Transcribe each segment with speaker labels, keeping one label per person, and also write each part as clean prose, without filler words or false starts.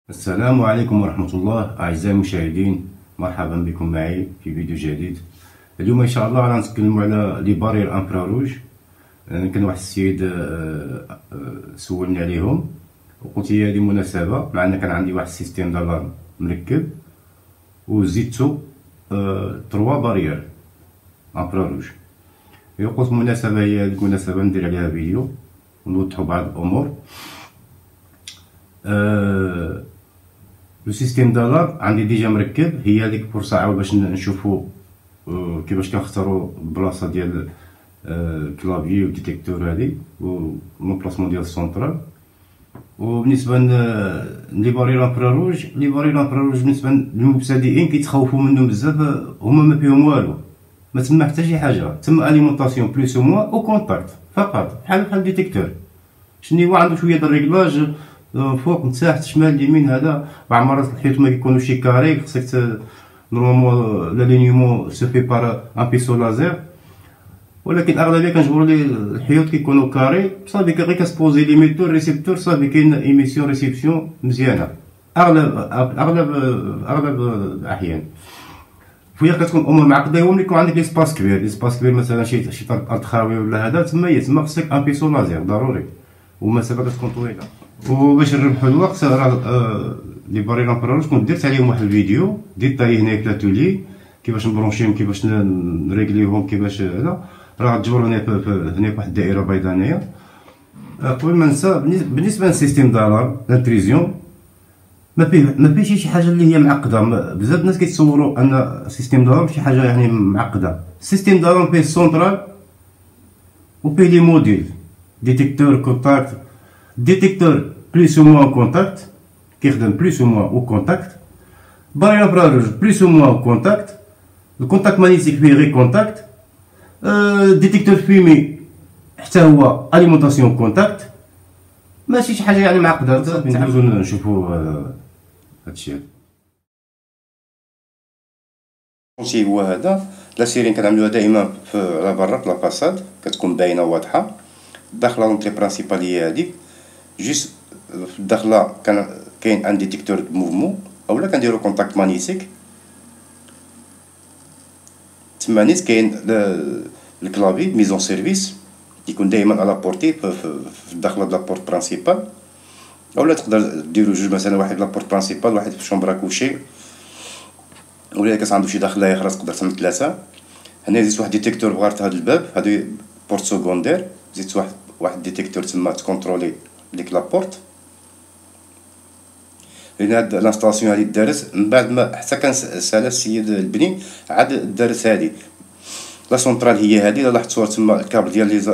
Speaker 1: السلام عليكم ورحمة الله أعزائي المشاهدين، مرحبا بكم معي في فيديو جديد. اليوم إن شاء الله راح نتكلموا على لي بارير انفراروج. كان واحد السيد سولني عليهم وقلت هي هذه مناسبة، مع أن كان عندي واحد السيستيم دالارم مركب وزيدتو 3 بارير انفراروج. قلت مناسبة هي هذيك المناسبة ندير عليها فيديو ونوضحوا بعض الأمور. لو سيستيم دالار عندي ديجا مركب، هي هذيك فرصة عاود باش نشوفوا كيفاش كنختاروا البلاصه ديال الكلافيي والديتيكتور هذه والبلاصمون ديال السونترال. وبالنسبه لي بارير انفراروج، بالنسبه للمبتدئين كيتخوفوا منهم بزاف، هما ما فيهم والو، ما تما حتى شي حاجه، تما اليمونطاسيون بلوس او موان او كونتاكت فقط، بحال الديتيكتور. شنو هو عنده شويه د الريغلاج فوق من تحت شمال اليمين، هذا بعض المرات الحيوط ما كيكونوش شي كاري، خصك نورمالمون لالينيومون سو في بار ان بيسو لازير، ولكن الاغلبيه كنجبروا لي الحيوط كيكونوا كاري صافي، غير كتبوزي ليميتور ريسيبتور صافي كاين ايميسيون ريسيبسيون مزيانه اغلب الاحيان. وهي كتكون امور معقده، هو ملي يكون عندك ليسباس كبير مثلا شي ارض خاويه ولا هذا، تما خصك ان بيسو لازير ضروري ومسافه كتكون طويله. وباش نربحوا الوقت راه لي بارير انفراروج كنت درت عليهم واحد الفيديو ديتاي هنا في لاتولي، كيفاش نبرونشيهم، كيفاش نريغليوهم، كيفاش هذا راه تجبر هنا في واحد الدائره بيضاء هنايا. قبل ما ننسى، بالنسبه للسيستيم دالار لانتريزيون ما فيه شي حاجه اللي هي معقده. بزاف الناس كيتصوروا ان السيستيم دالار شي حاجه يعني معقده. السيستيم دالار فيه السونترال وفيه لي موديل ديتيكتور كونتاكت. ديتيكتور بليس او موان كونتاكت كيخدم بليس او موان او كونتاكت. بارير انفراروج بليس او موان كونتاكت. الكونتاكت مانيتيك فيه غير كونتاكت. ديتيكتور فيمي حتى هو اليمونطاسيون كونتاكت. ماشي شي حاجه يعني معقده. ندوزو نشوفو هادشي هادشي هو هذا. لا سيرين كنعملوها دائما على برا في لافاساد، كتكون باينه واضحه. الداخله لونطري برانسيبال هي هاديك، جوست في الداخله كاين ان ديتيكتور موفمون، اولا كنديرو كونتاكت مانيتيك. تما نيت كاين الكلافي ميزون سيرفيس كيكون دائما على بورتي في الداخله د لابورت برانسيبال، اولا تقدر ديرو جوج مثلا، واحد لابورت برانسيبال واحد في الشومبر كوشي، ولا كاس عنده شي داخله اخرى تقدر تعمل 3. هنا زيدت واحد ديتيكتور بغارت هاد الباب، هادو بورت سكوندير، زيدت واحد ديتيكتور تما تكونترولي ديك لابورت. لان هاد لانستالاسيون هادي دارت من بعد ما حتى كان سالا السيد البني عاد دارت هادي لا سونترال هي هادي. لاحظتوا تما الكابل ديال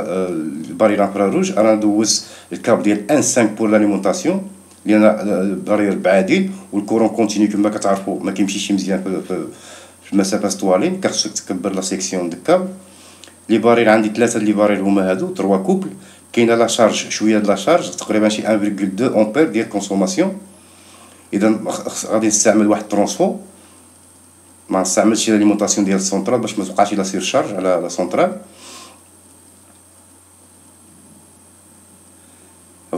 Speaker 1: البارير انفراروج، انا دوزت الكابل ديال ان 5 بور لاليمونطاسيون، لان البارير بعادين والكورون كونتينيو كما كتعرفوا ما كيمشيش مزيان في المسافه ستوالين، كخصك تكبر لا سيكسيون د الكابل. لي بارير عندي 3 لي بارير هما هادو 3 كوبل. كاينه لا شارج شويه د لا شارج تقريبا شي 1.2 امبير ديال كونسوماسيون. اذا غادي نستعمل واحد ترونسفو، ما نستعملش لاليمونطاسيون ديال السونترال باش ما توقعش لا سير شارج على لا سونترال.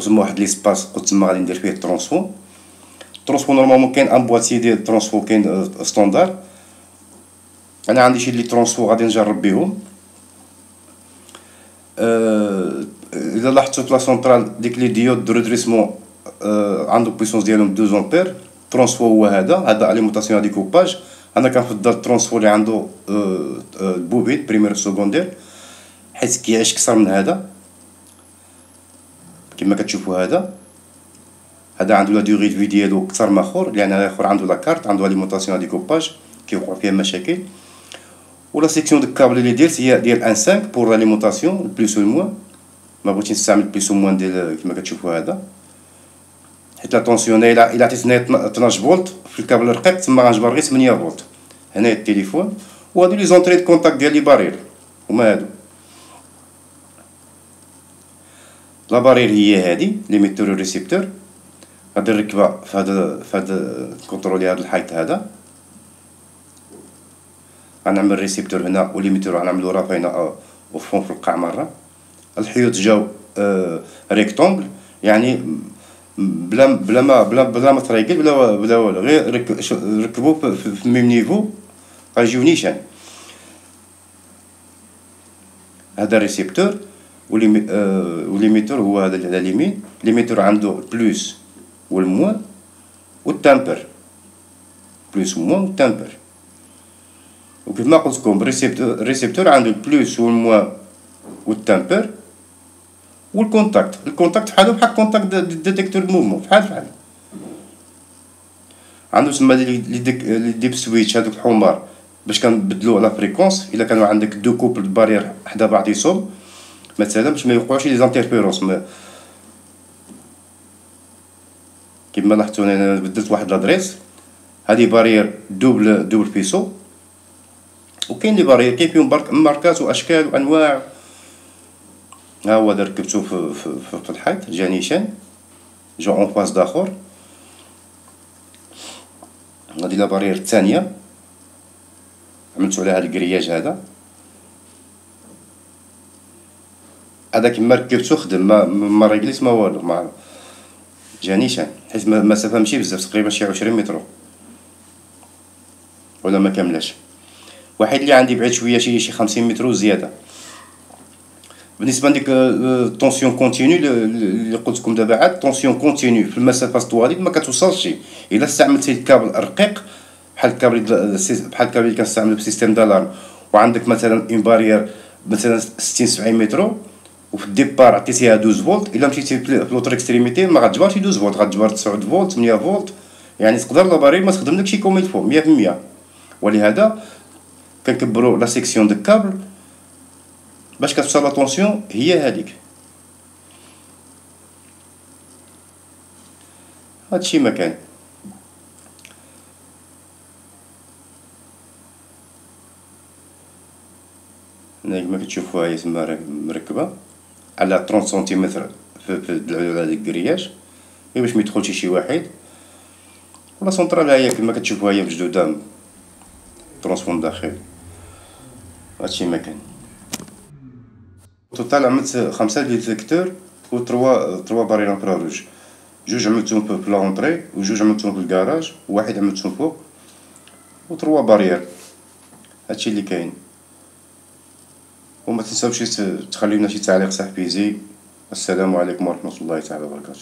Speaker 1: تما واحد ليسباس قلت تما غادي ندير فيه الترونسفو. نورمالمون كاين ان بواتي ديال الترونسفو، كاين ستوندار. انا عندي شي لي ترونسفو غادي نجرب بهم. اذا لاحظتوا في لا سونترال ديك لي ديود دو ريدريسمون عنده بويسونس ديالهم 2 امبير. ترونسفو هو هذا اليمونطاسيون دي كوباج. انا كنفضل الترونسفو اللي عنده البوبين بريمير سكوندير، حيت كيعيش كثر من هذا كما كتشوفوا. هذا عنده لا ديغي دو في ديالو كثر من اخر، لان الاخر عنده لا كارت، عنده اليمونطاسيون دي كوباج كيوقع فيها مشاكل. ولا سيكسيون دو كابل اللي درت هي ديال ان 5 بور لاليمونطاسيون بليس او موان. ما بغيتش نستعمل بليس او موان ديال كما كتشوفوا هذا، حيت لا طونسيون الى عطيتني 12 فولت في الكابل الرقيق تما غنجبر غير 8 فولت. هنايا التليفون، وهادو لي زونطري دو كونتاكت ديال لي بارير هما هادو. لا بارير هي هادي ليميتور ريسيبتور، غادي نركبها في هذا كونترولي هذا الحيط هذا. غنعمل ريسيبتور هنا وليميتور غنعملو رافينا وفون في القاع مره. الحيوط جاو ريكتونغل، يعني بلا ما تريقل بلا والو، غير ركبو في الميم نيفو غيجيو نيشان. هذا ريسيبتور وليميتور هو هذا اللي على اليمين. ليميتور عنده البلوس والموان والتامبر، بلوس وموان والتامبر. وكيف ما قلت لكم الريسيبتور عنده البلوس والموان والتامبر والكونتاكت. الكونتاكت بحال كونتاكت ديتيكتور موفمون، بحال عنده تما لي ديب سويتش هادوك الحمار باش كنبدلو لا فريكونس. الا كانوا عندك دو كوبل بارير حدا بعضيهم مثلا باش ما يوقعوش لي زانترفيرونس. كيما لاحظتوا انا بدلت واحد لادريس، هادي بارير دوبل بيسو. وكاين لي بارير كاين فيهم ماركات واشكال وانواع. ها هو هذا ركبتو في الحيط جا نيشان، جا اون فاس داخر. هادي لا بارير الثانيه عملتو على هاد الكرياج هذا كيما ركبتو خدم، ما ريكليت ما والو، ما جا نيشان. حيت المسافه ماشي بزاف، تقريبا شي 20 متر ولا ما كاملاش. واحد اللي عندي بعيد شويه شي 50 متر وزياده. بالنسبه لديك طونسيون كونتينيو اللي قلت لكم دابا، عاد طونسيون كونتينيو في المسافه الطوالي ما كتوصلش. الا استعملتي الكابل رقيق بحال الكابل اللي كنستعملو بسيستيم دالارم، وعندك مثلا اون بارير مثلا 60 70 متر، وفي الديبار عطيتيها 12 فولت، الا مشيتي في لوتر اكستريميتي ما غتجبرش 12 فولت، غتجبر 9 فولت 8 فولت. يعني تقدر لا بارير ما تخدملكش كوم يلفو 100%. ولهذا كنكبروا لا سيكسيون دو كابل باش كتوصل لا طونسيون هي هذيك. هادشي ما كان. هنا كما كتشوفوها هي تما مركبه على 30 سنتيمتر في هذاك الكرياج، غير باش ميدخلش شي واحد. ولا سونطرال هي كما كتشوفوها هي بجدودها ترونسفون داخل. هادشي ما كان. توتال عملت 5 ديتيكتور و 3 بارير انفراروج. جوج عملتهم في لونطري، وجوج عملتهم في الكراج، وواحد عملتهم فوق، و 3 بارير. هادشي اللي كاين. وما تنساوش تخليونا شي تعليق صاحبي زي. السلام عليكم ورحمة الله تعالى وبركاته.